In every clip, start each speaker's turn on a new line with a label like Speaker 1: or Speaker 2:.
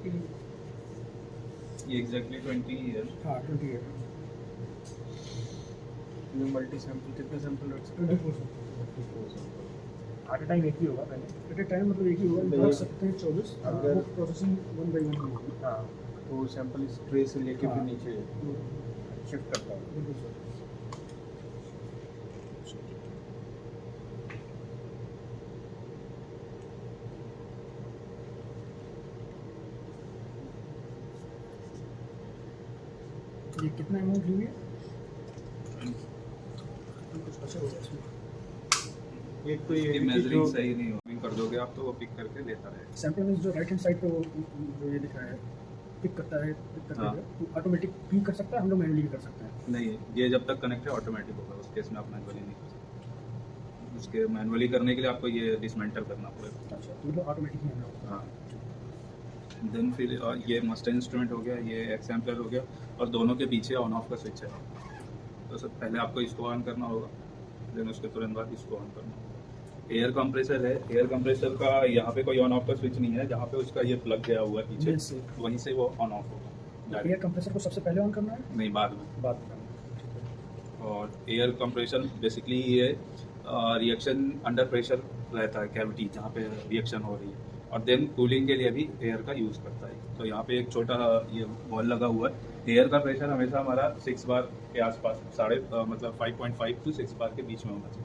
Speaker 1: के लिए।
Speaker 2: ये एग्जैक्टली 20 है।
Speaker 1: हाँ 28
Speaker 2: मल्टी सैंपल कितने सैंपल रख सकते
Speaker 1: 24
Speaker 3: एट टाइम एक ही होगा पहले।
Speaker 1: एट ए टाइम मतलब एक ही होगा,
Speaker 2: तो
Speaker 1: रख
Speaker 2: ये-
Speaker 1: सकते हैं 24।
Speaker 2: अगर-
Speaker 1: वो प्रोसेसिंग 1 बाई 1 होगी।
Speaker 3: हाँ
Speaker 2: तो सैंपल इस ट्रे से लेके
Speaker 1: हाँ।
Speaker 2: फिर नीचे शिफ्ट करता है।
Speaker 1: बिल्कुल सर। ये कितना अमाउंट ली है? कुछ बचा होगा इसमें।
Speaker 2: एक तो ये मेजरिंग सही नहीं हो कर दोगे आप तो वो पिक करके लेता रहेगा।
Speaker 1: सैंपल में जो राइट हैंड साइड पे वो जो ये दिख रहा है पिक करता है,
Speaker 2: हाँ।
Speaker 1: तो ऑटोमेटिक भी कर सकता है, हम लोग मैनुअली भी कर सकते हैं।
Speaker 2: नहीं, ये जब तक कनेक्ट है ऑटोमेटिक होगा, उस केस में आप मैनुअली नहीं कर सकते। उसके मैनुअली करने के लिए आपको ये डिसमेंटल करना पड़ेगा।
Speaker 1: अच्छा, तो मतलब ऑटोमेटिक ही होगा।
Speaker 2: हाँ। देन फिर ये मास्टर इंस्ट्रूमेंट हो गया, ये एक्सैम्पलर हो गया, और दोनों के पीछे ऑन ऑफ का स्विच है। तो सब पहले आपको इसको ऑन करना होगा, देन उसके तुरंत बाद इसको ऑन करना होगा। एयर कंप्रेसर है, एयर कंप्रेसर का यहाँ पे कोई ऑन ऑफ का स्विच नहीं है, जहाँ पे उसका ये प्लग गया हुआ है पीछे,
Speaker 1: Yes, sir.
Speaker 2: वहीं से वो ऑन ऑफ होगा।
Speaker 1: एयर कंप्रेसर को सबसे पहले ऑन करना है,
Speaker 2: नहीं, बाद में।
Speaker 1: बाद में करना है।
Speaker 2: और एयर कंप्रेशन बेसिकली ये रिएक्शन अंडर प्रेशर रहता है, कैविटी जहाँ पे रिएक्शन हो रही है, और देन कूलिंग के लिए भी एयर का यूज़ करता है। तो यहाँ पे एक छोटा ये बॉल लगा हुआ है। एयर का प्रेशर हमेशा हमारा 6 बार के आसपास, मतलब 5.5 to 6 बार के बीच में होना चाहिए।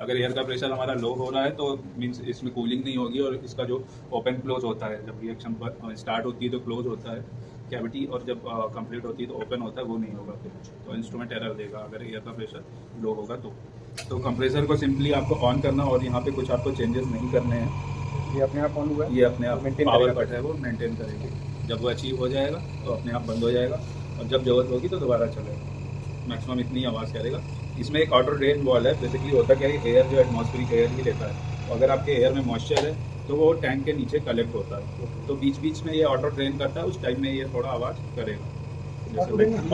Speaker 2: अगर एयर का प्रेशर हमारा लो हो रहा है तो मीन्स इसमें कूलिंग नहीं होगी, और इसका जो ओपन क्लोज होता है, जब रिएक्शन पर स्टार्ट होती है तो क्लोज होता है कैविटी, और जब कंप्लीट होती है तो ओपन होता है, वो नहीं होगा फिर, तो इंस्ट्रूमेंट एरर देगा अगर एयर का प्रेशर लो होगा तो कंप्रेसर को सिंपली आपको ऑन करना, और यहाँ पे कुछ आपको चेंजेस नहीं करने हैं।
Speaker 3: ये अपने आप ऑन हुआ है।
Speaker 2: ये अपने आप
Speaker 3: Maintain
Speaker 2: पावर
Speaker 3: करेगा।
Speaker 2: कट है वो मेंटेन करेगी। जब वो अचीव हो जाएगा तो अपने आप बंद हो जाएगा, और जब जरूरत होगी तो दोबारा चलेगा। मैक्सिमम इतनी आवाज़ करेगा। इसमें एक ऑटो ड्रेन वॉल है। बेसिकली होता क्या है, एयर जो एटमॉस्फेरिक एयर ही लेता है, तो अगर आपके एयर में मॉइस्चर है तो वो टैंक के नीचे कलेक्ट होता है, तो बीच बीच में ये ऑटो ड्रेन करता है, उस टाइम में ये थोड़ा आवाज़ करेगा।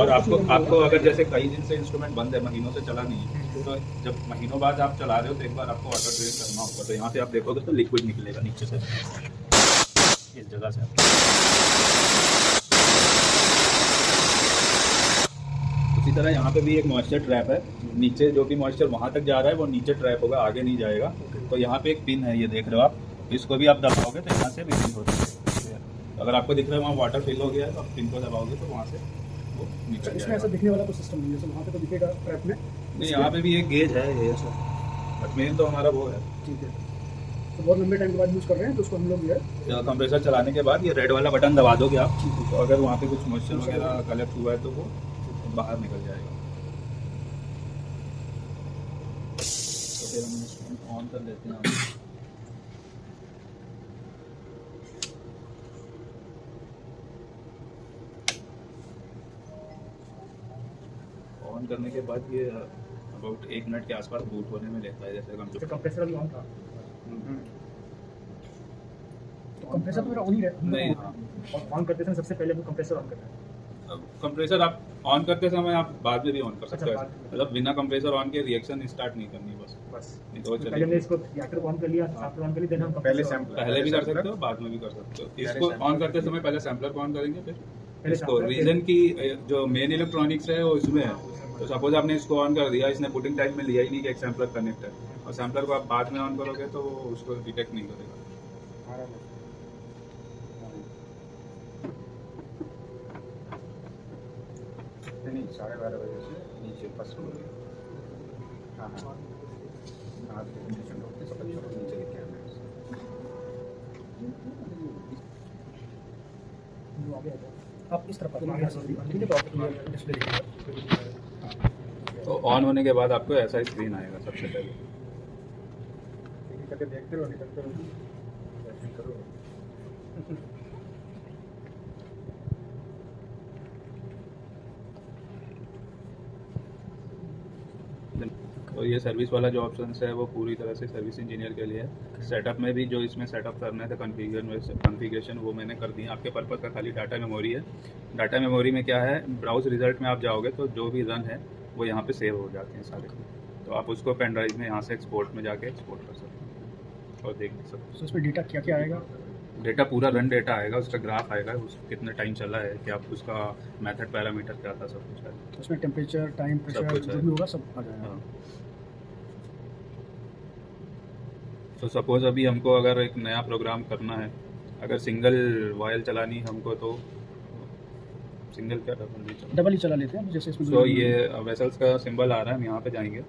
Speaker 2: और आपको अगर जैसे कई दिन से इंस्ट्रूमेंट बंद है, महीनों से चला नहीं है, तो जब महीनों बाद आप चला रहे हो तो एक बार आपको ऑटो ड्रेन करना होगा। तो यहाँ से आप देखोगे तो लिक्विड निकलेगा नीचे से, इस जगह से। उसी तरह यहाँ पे भी एक मॉइस्चर ट्रैप है, नीचे जो भी मॉइस्चर वहाँ तक जा रहा है वो नीचे ट्रैप होगा, आगे नहीं जाएगा। तो यहाँ पे एक पिन है, ये देख रहे हो आप, इसको भी आप दबाओगे तो यहाँ से रिलीज होता है। अगर आपको दिख रहा है वहाँ वाटर फिल हो गया है, तो आप पिन को दबाओगे तो वहाँ से वो निकल
Speaker 1: इसमें ऐसा
Speaker 2: जाएगा।
Speaker 1: दिखने वाला कोई सिस्टम नहीं है, जैसे वहाँ पे तो दिखेगा ट्रैप में।
Speaker 2: नहीं, यहाँ पे भी एक गेज है ये सब, बट मेन तो हमारा वो है।
Speaker 1: ठीक है, तो बहुत लंबे टाइम के बाद यूज़ कर रहे हैं, तो उसको हम लोग जो है
Speaker 2: कंप्रेसर चलाने के बाद ये रेड वाला बटन दबा दोगे आप, तो अगर वहाँ पे कुछ मॉइस्चर वगैरह कलेक्ट हुआ है तो वो बाहर निकल जाएगा। तो फिर हम इंस्ट्रूमेंट ऑन कर लेते हैं। ऑन करने के बाद ये अबाउट 1 मिनट के आसपास बूट होने में लेता है, जैसे कंप्यूटर।
Speaker 3: कंप्रेसर भी ऑन था।
Speaker 1: तो कंप्रेसर तो मेरा ऑन ही
Speaker 2: नहीं,
Speaker 1: रहता है।
Speaker 2: हाँ,
Speaker 3: और ऑन करते समय सबसे पहले वो कंप्रेसर ऑन करना है।
Speaker 2: कंप्रेसर आप ऑन करते समय आप बाद में भी ऑन कर सकते
Speaker 3: अच्छा,
Speaker 2: हो,
Speaker 3: बाद में।
Speaker 2: मतलब बिना कंप्रेसर ऑन के रिएक्शन स्टार्ट नहीं करनी बस,
Speaker 3: बस
Speaker 2: नहीं तो वो
Speaker 3: पहले हमने
Speaker 2: चलेगी।
Speaker 3: इसको रिएक्टर को ऑन कर लिया, सैंपल ऑन कर लिया, देन हम
Speaker 4: पहले
Speaker 3: compressor on
Speaker 4: सैंपल
Speaker 2: पहले भी कर सकते हो, बाद में भी कर सकते हो। इसको
Speaker 4: सैंपलर
Speaker 2: ऑन करते समय पहले सैंपलर को ऑन करेंगे, फिर इसको
Speaker 3: सैंपलर,
Speaker 2: रीजन की जो मेन इलेक्ट्रॉनिक्स है वो इसमें है। तो सपोज आपने इसको ऑन कर दिया, इसने पुटिंग टाइम में लिया ही नहीं कि एक सैंपलर कनेक्ट है, और सैंपलर को आप बाद में ऑन करोगे तो वो उसको डिटेक्ट नहीं करेगा।
Speaker 4: नहीं 12:30 बजे से नीचे फर्स्ट फ्लोर में। हाँ हाँ हाँ, कंडीशन होते सब अच्छा नीचे लेके आना है।
Speaker 1: वो आगे आ जाओ। आप इस तरफ आगे आ सकते हैं, ठीक है, तो आपको डिस्प्ले दिखेगा।
Speaker 2: तो ऑन होने के बाद आपको ऐसा ही स्क्रीन आएगा सबसे पहले।
Speaker 4: करके देखते रहो, निकलते रहो, ऐसे करो।
Speaker 2: और ये सर्विस वाला जो ऑप्शन है वो पूरी तरह से सर्विस इंजीनियर के लिए है। सेटअप में भी जो इसमें सेटअप करना है कॉन्फ़िगरेशन वो मैंने कर दी। आपके पर्पज़ का खाली डाटा मेमोरी है। डाटा मेमोरी में क्या है, ब्राउज रिजल्ट में आप जाओगे तो जो भी रन है वो यहाँ पे सेव हो जाते हैं सारे, तो आप उसको पेन ड्राइव में यहाँ से एक्सपोर्ट में जाके एक्सपोर्ट कर सकते हैं और देख भी सकते
Speaker 1: तो इसमें डेटा क्या क्या आएगा?
Speaker 2: डेटा पूरा रन डेटा आएगा, उसका ग्राफ आएगा, उस कितना टाइम चला है, क्या उसका मेथड पैरामीटर क्या था, सब कुछ है।
Speaker 1: उसमें टेम्परेचर, टाइम, प्रेशर
Speaker 2: कुछ है।
Speaker 1: जो भी होगा सब आ जाएगा।
Speaker 2: हाँ। तो सपोज अभी हमको अगर एक नया प्रोग्राम करना है, अगर सिंगल वायल चलानी है हमको, तो सिंगल क्या
Speaker 1: डबल ही चला लेते हैं जैसे इसमें।
Speaker 2: तो ये वेसल्स का सिंबल आ रहा है, हम यहाँ पे जाएंगे,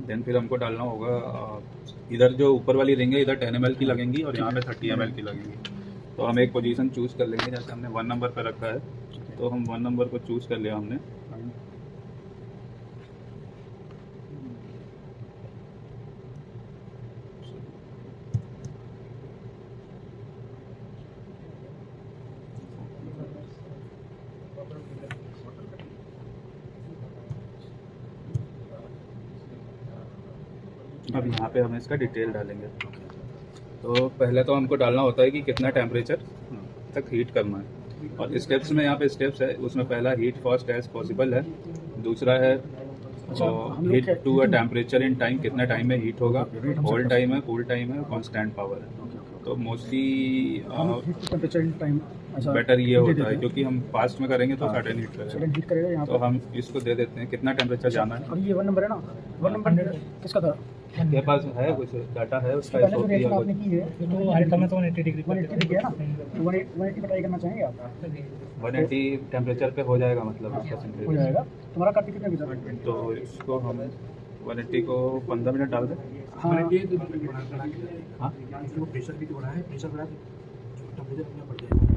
Speaker 2: देन फिर हमको डालना होगा इधर जो ऊपर वाली रिंग है, इधर 10 ml की लगेंगी और यहाँ पे 30 ml की लगेंगी। तो हम एक पोजीशन चूज़ कर लेंगे, जैसे हमने 1 नंबर पे रखा है, तो हम 1 नंबर को चूज़ कर लिया हमने। अब यहाँ पे हम इसका डिटेल डालेंगे। तो पहले तो हमको डालना होता है कि कितना टेम्परेचर तक हीट करना है, और स्टेप्स में यहाँ पे स्टेप्स है, उसमें पहला हीट फर्स्ट एज पॉसिबल है, दूसरा है heat to a temperature in time, कितना टाइम में हीट होगा, होल्ड टाइम है, कूल टाइम है, कांस्टेंट पावर है। तो mostly
Speaker 1: temperature in time
Speaker 2: better ये होता है, क्योंकि हम फास्ट में करेंगे तो सडन हीट करेगा।
Speaker 1: हीट करेगा यहाँ
Speaker 2: तो हम इसको दे देते हैं कितना टेम्परेचर जाना है।
Speaker 1: और ये 1 नंबर है ना, 1 नंबर किसका था?
Speaker 2: आपके पास है कुछ डाटा है उसका?
Speaker 1: पहले जो रिएक्शन आपने की है
Speaker 3: तो 180 डिग्री
Speaker 1: 180 डिग्री है ना, तो 180 पर ट्राई करना चाहेंगे आप?
Speaker 2: 180 टेम्परेचर पे हो जाएगा, मतलब उसका
Speaker 1: हो
Speaker 2: टेम्परेचर।
Speaker 1: जाएगा। तुम्हारा काफी कितना बीता?
Speaker 2: तो इसको हम 180 को 15 मिनट डाल दें।
Speaker 1: हाँ,
Speaker 2: हाँ
Speaker 1: प्रेशर भी तो बढ़ा है, प्रेशर बढ़ा तो टेम्परेचर अपना बढ़ जाएगा।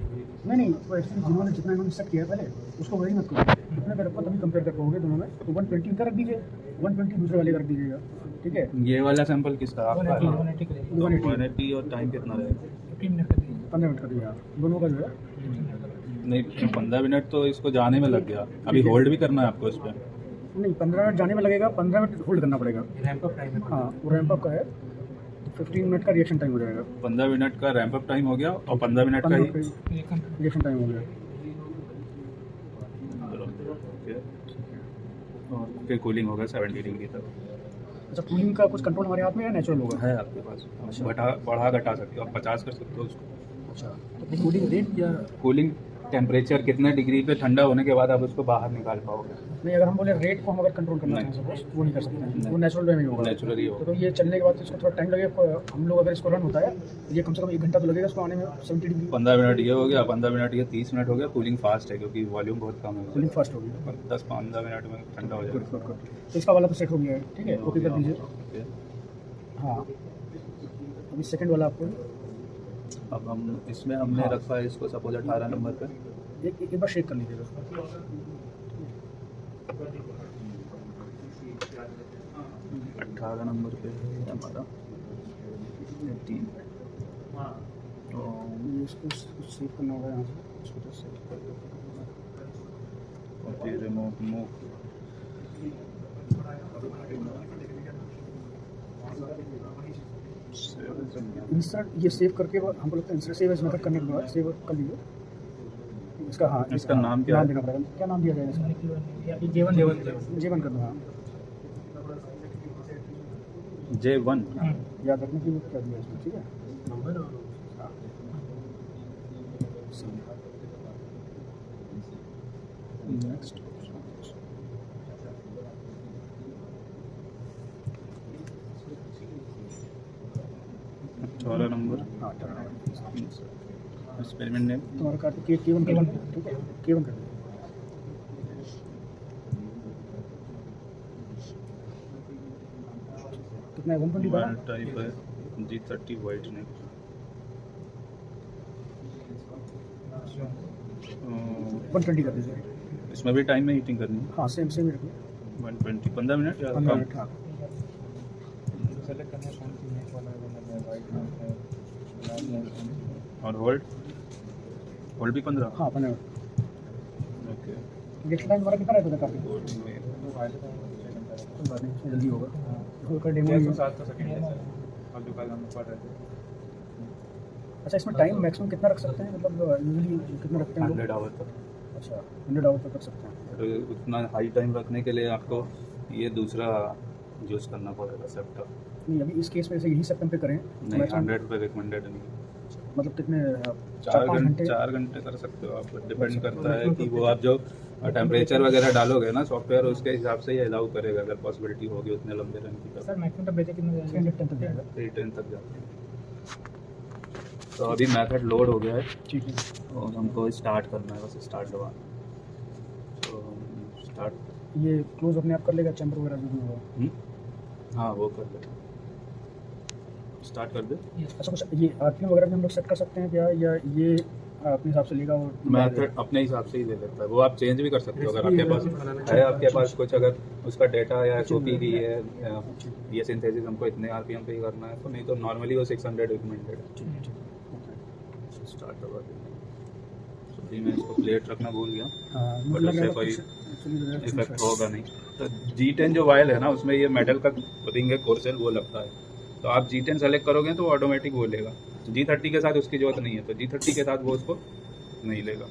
Speaker 1: नहीं, तो एक्चुअली जिन्होंने जितना इन्होंने सेट किया है पहले, उसको वही मत करो, इतना कर रखो, तभी कंपेयर कर पाओगे दोनों में। तो 120 का रख दीजिए, 120 दूसरे वाले का रख दीजिएगा, ठीक है?
Speaker 2: ये वाला सैंपल किसका? आपका?
Speaker 1: 180
Speaker 2: 180 और टाइम कितना रहेगा?
Speaker 1: 15 मिनट कर दीजिएगा दोनों का जो है।
Speaker 2: नहीं, 15 मिनट तो इसको जाने में लग गया, अभी होल्ड भी करना है आपको इस पर।
Speaker 1: नहीं, 15 मिनट जाने में लगेगा, 15 मिनट होल्ड करना पड़ेगा। रैंप अप टाइम है। हाँ, वो रैंप अप का है, 15 मिनट का रिएक्शन टाइम हो जाएगा।
Speaker 2: 15 मिनट का रैंप अप टाइम हो गया और 15 मिनट का ही
Speaker 1: रिएक्शन टाइम हो गया।
Speaker 2: और फिर कूलिंग होगा 70 डिग्री तक।
Speaker 1: अच्छा, कूलिंग का कुछ कंट्रोल हमारे हाथ में या नेचुरल होगा?
Speaker 2: है आपके पास, बढ़ा घटा सकते हो आप, 50 कर सकते हो उसको।
Speaker 1: अच्छा, तो कूलिंग रेट या
Speaker 2: कूलिंग टेम्परेचर कितने डिग्री पे ठंडा होने के बाद आप उसको बाहर निकाल पाओगे?
Speaker 1: नहीं, अगर हम बोले रेट को हम अगर कंट्रोल करना
Speaker 2: नहीं।
Speaker 1: चाहें सपोज, वो नहीं कर सकते हैं, वो नेचुरल वे में ही होगा।
Speaker 2: नेचुरल ही होगा।
Speaker 1: तो ये चलने के बाद इसको थोड़ा टाइम लगेगा। हम लोग अगर इसको रन होता है तो ये कम से कम 1 घंटा तो लगेगा इसको आने में, 70 डिग्री।
Speaker 2: 15 मिनट ये हो गया, 15 मिनट ये 30 मिनट हो गया। कूलिंग फास्ट है क्योंकि वॉल्यूम बहुत कम है,
Speaker 1: कूलिंग फास्ट होगी।
Speaker 2: 10-15 मिनट में ठंडा हो
Speaker 1: गुड
Speaker 2: जाएगा।
Speaker 1: Good good. तो इसका वाला तो सेट हो गया है, ठीक है, ओके कर दीजिए।
Speaker 2: ओके।
Speaker 1: हाँ, अभी सेकंड वाला आपको
Speaker 2: अब हम इसमें हमने रखा है इसको सपोज 18 नंबर पे।
Speaker 1: एक बार शेक कर लीजिएगा।
Speaker 2: 18 नंबर पे है हमारा 18।
Speaker 1: तो इसको सेव करना होगा यहाँ से, इसको तो सेव कर
Speaker 2: और फिर रिमूव मूव।
Speaker 1: इंसर्ट, ये सेव करके हमको लगता है इंसर्ट सेव एज मेथड करने के बाद सेव कर लीजिए इसका। हाँ,
Speaker 2: इसका नाम क्या है?
Speaker 1: देना पड़ेगा। क्या नाम दिया जाएगा इसका? J1 कर दो। हाँ,
Speaker 2: J1
Speaker 1: याद रखने के लिए क्या दिया इसमें, ठीक है? नंबर और
Speaker 2: नेक्स्ट 18 नंबर।
Speaker 1: हाँ,
Speaker 2: एक्सपेरिमेंट नेम
Speaker 1: तुम्हारा कार्ड K1 कर दो, ठीक है? K1 कर दो। कितना है? 120 का
Speaker 2: टाइप है G30 वाइट नेक।
Speaker 1: 120 कर दीजिए।
Speaker 2: इसमें भी टाइम में हीटिंग करनी है।
Speaker 1: हाँ, सेम सेम ही रखिए।
Speaker 2: 120 15 मिनट या
Speaker 1: 15
Speaker 2: कम?
Speaker 1: मिनट। हाँ,
Speaker 2: और होल्ड भी 15?
Speaker 1: हाँ, 15 मिनट।
Speaker 2: ओके।
Speaker 1: रिएक्शन टाइम हमारा कितना रहता था काफी? कोई बात नहीं, इसमें जल्दी होगा। होकर डेमो ही है। अच्छा, इसमें टाइम मैक्सिमम कितना रख सकते हैं, मतलब यूजुअली कितना रखते हैं लोग?
Speaker 2: 100 आवर तक।
Speaker 1: अच्छा, 100 आवर तक रख सकते हैं।
Speaker 2: तो उतना हाई टाइम रखने के लिए आपको ये दूसरा यूज़ करना पड़ेगा सेप्टा।
Speaker 1: नहीं अभी इस केस में से यही सेप्टम पे करें
Speaker 2: नहीं, 100 रुपये रिकमेंडेड नहीं।
Speaker 1: मतलब कितने
Speaker 2: 4 घंटे कर सकते हो आप। डिपेंड करता है कि वो आप जो टेम्परेचर वगैरह डालोगे ना सॉफ्टवेयर, उसके हिसाब से ही अलाउ करेगा अगर पॉसिबिलिटी होगी उतने लंबे रन की।
Speaker 3: सर मैक्सिमम टेम्परेचर कितना जाएगा?
Speaker 1: 310 तक जाएगा।
Speaker 2: 310 तक जाते हैं। तो अभी मेथड लोड हो गया है
Speaker 1: ठीक है।
Speaker 2: और हमको स्टार्ट करना है, बस स्टार्ट दबाना। तो स्टार्ट।
Speaker 1: ये क्लोज अपने आप कर लेगा चैम्बर वगैरह जो भी होगा?
Speaker 2: हाँ वो कर दे, स्टार्ट कर दे।
Speaker 1: अच्छा कुछ ये आरपीएम वगैरह भी हम लोग सेट कर सकते हैं क्या, या ये अपने हिसाब से लेगा और
Speaker 2: मेथड अपने हिसाब से ही दे देता है वो। आप चेंज भी कर सकते हो अगर आपके पास है, आपके पास कुछ अगर उसका डेटा या एसओपी की है, ये सिंथेसिस हमको इतने आरपीएम पे ही करना है, तो नहीं तो नॉर्मली वो 600 रिकमेंडेड है। स्टार्ट दबा देंगे। तो मैं इसको प्लेट रखना भूल गया,
Speaker 1: हाँ,
Speaker 2: बट
Speaker 1: मुझे लग
Speaker 2: उससे
Speaker 1: रहा
Speaker 2: कोई
Speaker 1: है कुछ
Speaker 2: इफेक्ट होगा नहीं। तो G10 जो वायल है ना, उसमें ये मेटल का रिंग है, कोरसेल वो लगता है। तो आप G10 सेलेक्ट करोगे तो ऑटोमेटिक वो लेगा। G30 के साथ उसकी जरूरत नहीं है, तो G30 के साथ वो उसको नहीं लेगा।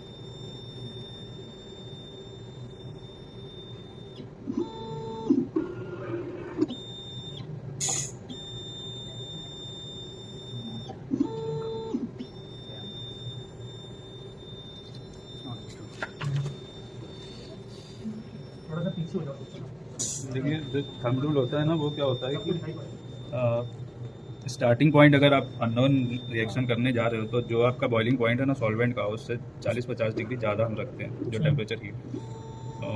Speaker 3: थोड़ा सा पीछे हो जाओ।
Speaker 2: देखिए जो थंब रूल होता है ना, वो क्या होता है कि स्टार्टिंग पॉइंट अगर आप अननोन रिएक्शन करने जा रहे हो तो जो आपका बॉइलिंग पॉइंट है ना सॉल्वेंट का, उससे 40-50 डिग्री ज़्यादा हम रखते हैं जो टेम्परेचर हीट। तो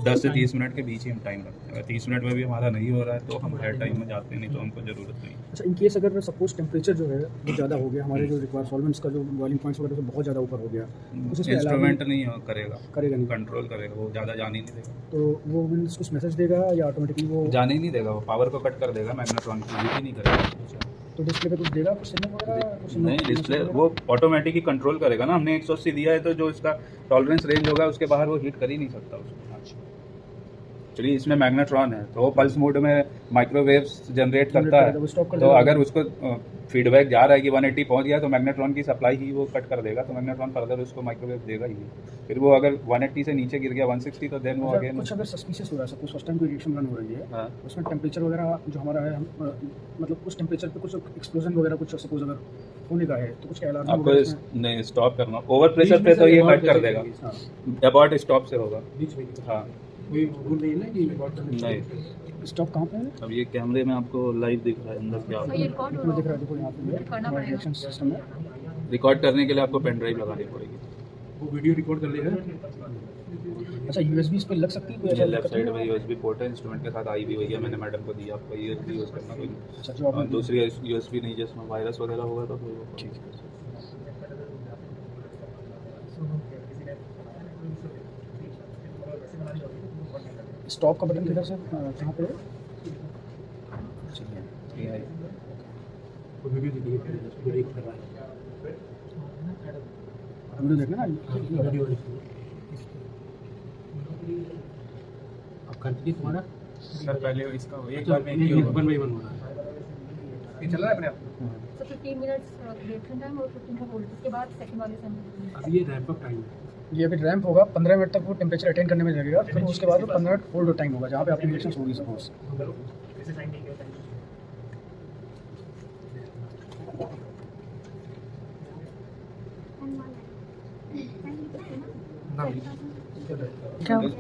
Speaker 2: 10 से 30 मिनट के बीच ही हम टाइम रखते हैं। अगर 30 मिनट में भी हमारा नहीं हो रहा है तो हम हायर टाइम में जाते हैं, नहीं तो हमको ज़रूरत नहीं।
Speaker 1: अच्छा इन केस अगर सपोज टेम्परेचर जो है वो ज़्यादा हो गया, हमारे जो रिक्वायर सॉल्वेंट्स का जो बॉइलिंग पॉइंट्स वगैरह से बहुत ज़्यादा ऊपर हो गया, तो उसमें
Speaker 2: इंस्ट्रूमेंट नहीं करेगा,
Speaker 1: करेगा नहीं,
Speaker 2: कंट्रोल करेगा, वो ज़्यादा जाने ही नहीं देगा।
Speaker 1: तो वो मीन्स कुछ मैसेज देगा या ऑटोमेटिकली वो
Speaker 2: जाने ही नहीं देगा, वो पावर को कट कर देगा, मैग्नेट्रॉन की यूज ही नहीं करेगा।
Speaker 1: तो डिस्प्ले पे कुछ देगा, कुछ सिग्नल वगैरह कुछ
Speaker 2: नहीं, डिस्प्ले वो ऑटोमेटिक ही कंट्रोल करेगा ना। हमने 180 दिया है तो जो इसका टॉलरेंस रेंज होगा उसके बाहर वो हीट कर ही नहीं सकता उसको। चलिए इसमें मैग्नेट्रॉन है तो वो पल्स मोड में माइक्रोवेव्स जनरेट करता है, तो अगर उसको फीडबैक जा रहा है कि 180 पहुंच गया तो मैग्नेट्रॉन की सप्लाई ही वो कट कर देगा, तो मैग्नेट्रॉन फर्दर उसको माइक्रोवेव देगा ही। फिर वो अगर 180 से नीचे गिर गया 160 तो देन वो अगेन
Speaker 1: कुछ अगर सस्पिशियस हो रहा है, सपोज फर्स्ट टाइम कोई रिएक्शन रन हो रही है,
Speaker 2: हाँ।
Speaker 1: उसमें टेम्परेचर वगैरह जो हमारा है मतलब उस टेम्परेचर पे कुछ एक्सप्लोजन वगैरह कुछ सपोज अगर होने का है तो कुछ अलार्म
Speaker 2: आपको नहीं स्टॉप करना। ओवर प्रेशर पे तो ये कट कर देगा, अबाउट स्टॉप से होगा। हाँ
Speaker 1: कोई भूल नहीं है ना कि
Speaker 2: नहीं,
Speaker 1: स्टॉप कहाँ पे है?
Speaker 2: अब ये कैमरे में आपको लाइव दिख रहा है अंदर क्या होगा।
Speaker 1: दिख रहा है, देखो यहाँ पे रिएक्शन सिस्टम है।
Speaker 2: रिकॉर्ड करने के लिए आपको पेन ड्राइव लगानी पड़ेगी।
Speaker 1: वो वीडियो रिकॉर्ड कर लेगा। अच्छा यूएसबी इस पे लग सकती है कोई?
Speaker 2: ये लेफ्ट साइड में यूएसबी पोर्ट है, इंस्ट्रूमेंट के साथ आई भी हुई है, मैंने मैडम को दी। आपको यूएसबी यूज़ करना कोई
Speaker 1: अच्छा जो आपने
Speaker 2: दूसरी यूएसबी नहीं जिसमें वायरस वगैरह होगा तो फिर वो
Speaker 1: ठीक है। स्टॉप का बटन किधर से कहाँ पे है?
Speaker 2: ये है।
Speaker 1: वीडियो देखना ना, अब कंटिन्यू तुम्हारा
Speaker 3: सर पहले इसका एक बार में ही होगा।
Speaker 1: 1 by 1 हो रहा है।
Speaker 3: ये चल रहा है अपने आप।
Speaker 5: So 15 minutes रिएक्शन टाइम और 15 का होल्ड, उसके बाद सेकंड वाले से
Speaker 1: अभी ये रैंप अप टाइम है। ये अभी रैंप होगा, 15 मिनट तक वो टेम्परेचर अटेन करने में लगेगा, फिर उसके बाद वो 15 मिनट होल्ड टाइम होगा जहाँ पे आपकी रिएक्शन होगी सपोज।
Speaker 3: जैसे टाइम ठीक है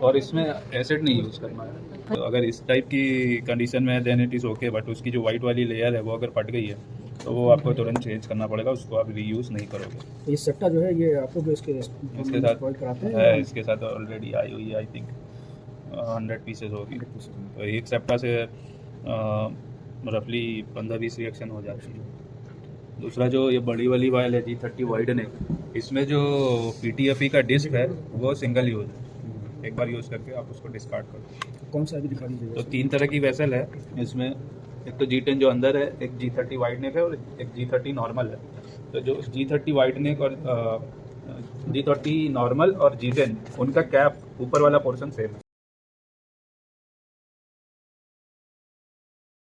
Speaker 2: और इसमें एसिड नहीं यूज़ करना है। तो अगर इस टाइप की कंडीशन में है then it is okay, but उसकी जो वाइट वाली लेयर है वो अगर फट गई है तो वो आपको तुरंत चेंज करना पड़ेगा, उसको आप रीयूज़ नहीं करोगे।
Speaker 1: तो ये सेप्टा जो है ये आप लोग इसके
Speaker 2: साथ
Speaker 1: प्रोवाइड कराते हैं?
Speaker 2: है, इसके साथ ऑलरेडी आई हुई है, आई थिंक 100 पीसेज होगी। तो एक सेप्टा से रफली 15-20 रिएक्शन हो जाती है। दूसरा जो ये बड़ी वाली वायल है G30 वाइड ने, इसमें जो PTFE का डिस्क है वो सिंगल यूज़ है, एक बार यूज़ करके आप उसको डिस्कार्ड करो।
Speaker 1: कौन सा अभी दिखा दीजिएगा?
Speaker 2: तो 3 तरह की वेसल है इसमें, एक तो G10 जो अंदर है, एक G30 वाइड नेक है और एक G30 नॉर्मल है। तो जो G30 वाइड नेक और G30 नॉर्मल और G10 उनका कैप ऊपर वाला पोर्शन सेम है।